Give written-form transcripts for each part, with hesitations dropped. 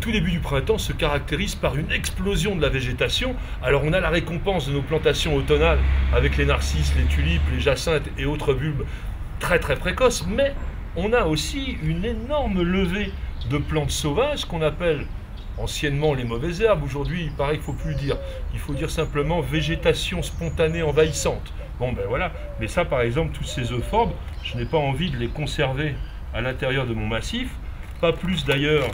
tout début du printemps se caractérise par une explosion de la végétation. Alors on a la récompense de nos plantations automnales avec les narcisses, les tulipes, les jacinthes et autres bulbes très précoces, mais on a aussi une énorme levée de plantes sauvages qu'on appelle anciennement les mauvaises herbes. Aujourd'hui, il paraît qu'il ne faut plus le dire. Il faut dire simplement végétation spontanée envahissante. Bon ben voilà, mais ça par exemple, tous ces euphorbes, je n'ai pas envie de les conserver à l'intérieur de mon massif, pas plus d'ailleurs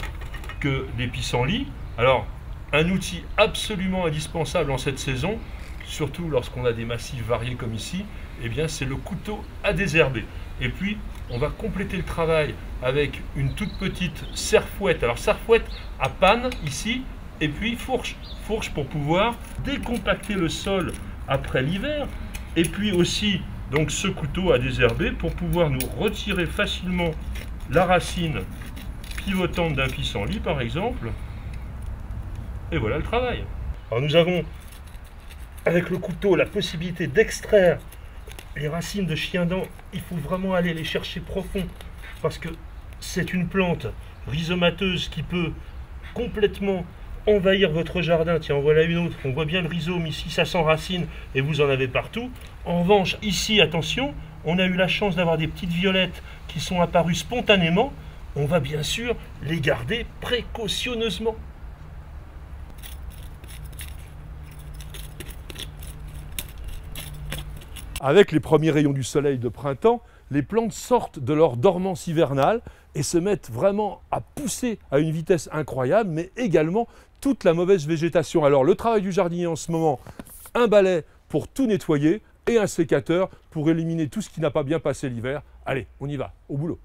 que des pissenlits. Alors, un outil absolument indispensable en cette saison, surtout lorsqu'on a des massifs variés comme ici, eh bien c'est le couteau à désherber. Et puis, on va compléter le travail avec une toute petite serfouette. Alors, serfouette à panne ici, et puis fourche. Fourche pour pouvoir décompacter le sol après l'hiver. Et puis aussi, donc ce couteau à désherber pour pouvoir nous retirer facilement la racine pivotante d'un pissenlit par exemple. Et voilà le travail. Alors nous avons avec le couteau la possibilité d'extraire les racines de chien-dent. Il faut vraiment aller les chercher profond parce que c'est une plante rhizomateuse qui peut complètement envahir votre jardin. Tiens, en voilà une autre. On voit bien le rhizome ici, ça s'enracine et vous en avez partout. En revanche, ici, attention, on a eu la chance d'avoir des petites violettes qui sont apparues spontanément. On va bien sûr les garder précautionneusement. Avec les premiers rayons du soleil de printemps, les plantes sortent de leur dormance hivernale et se mettent vraiment à pousser à une vitesse incroyable, mais également toute la mauvaise végétation. Alors le travail du jardinier en ce moment, un balai pour tout nettoyer et un sécateur pour éliminer tout ce qui n'a pas bien passé l'hiver. Allez, on y va, au boulot.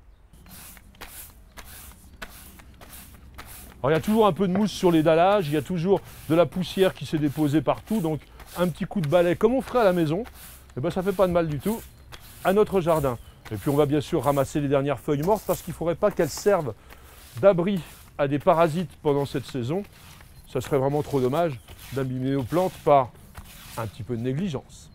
Alors, il y a toujours un peu de mousse sur les dallages, il y a toujours de la poussière qui s'est déposée partout, donc un petit coup de balai comme on ferait à la maison, et ben, ça ne fait pas de mal du tout à notre jardin. Et puis on va bien sûr ramasser les dernières feuilles mortes parce qu'il ne faudrait pas qu'elles servent d'abri à des parasites pendant cette saison. Ça serait vraiment trop dommage d'abîmer nos plantes par un petit peu de négligence.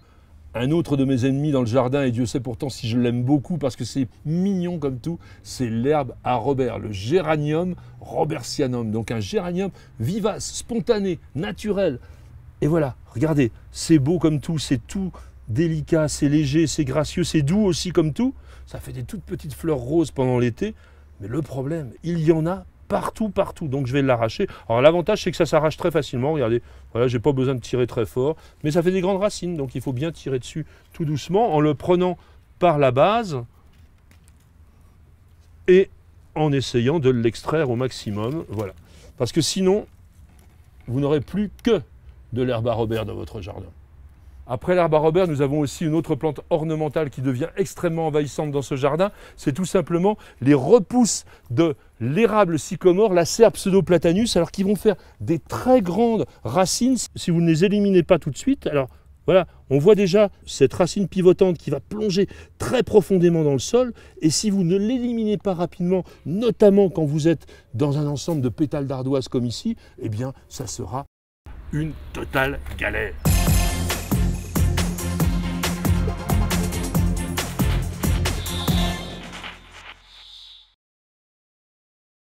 Un autre de mes ennemis dans le jardin, et Dieu sait pourtant si je l'aime beaucoup parce que c'est mignon comme tout, c'est l'herbe à Robert, le Géranium robertianum. Donc un géranium vivace, spontané, naturel. Et voilà, regardez, c'est beau comme tout, c'est tout délicat, c'est léger, c'est gracieux, c'est doux aussi comme tout. Ça fait des toutes petites fleurs roses pendant l'été. Mais le problème, il y en a partout. Donc je vais l'arracher. Alors l'avantage, c'est que ça s'arrache très facilement. Regardez, voilà, j'ai pas besoin de tirer très fort. Mais ça fait des grandes racines, donc il faut bien tirer dessus tout doucement en le prenant par la base et en essayant de l'extraire au maximum. Voilà. Parce que sinon, vous n'aurez plus que de l'herbe à Robert dans votre jardin. Après l'herbe à Robert, nous avons aussi une autre plante ornementale qui devient extrêmement envahissante dans ce jardin. C'est tout simplement les repousses de l'érable sycomore, la Cerre pseudoplatanus, alors qui vont faire des très grandes racines si vous ne les éliminez pas tout de suite. Alors voilà, on voit déjà cette racine pivotante qui va plonger très profondément dans le sol. Et si vous ne l'éliminez pas rapidement, notamment quand vous êtes dans un ensemble de pétales d'ardoise comme ici, eh bien ça sera une totale galère.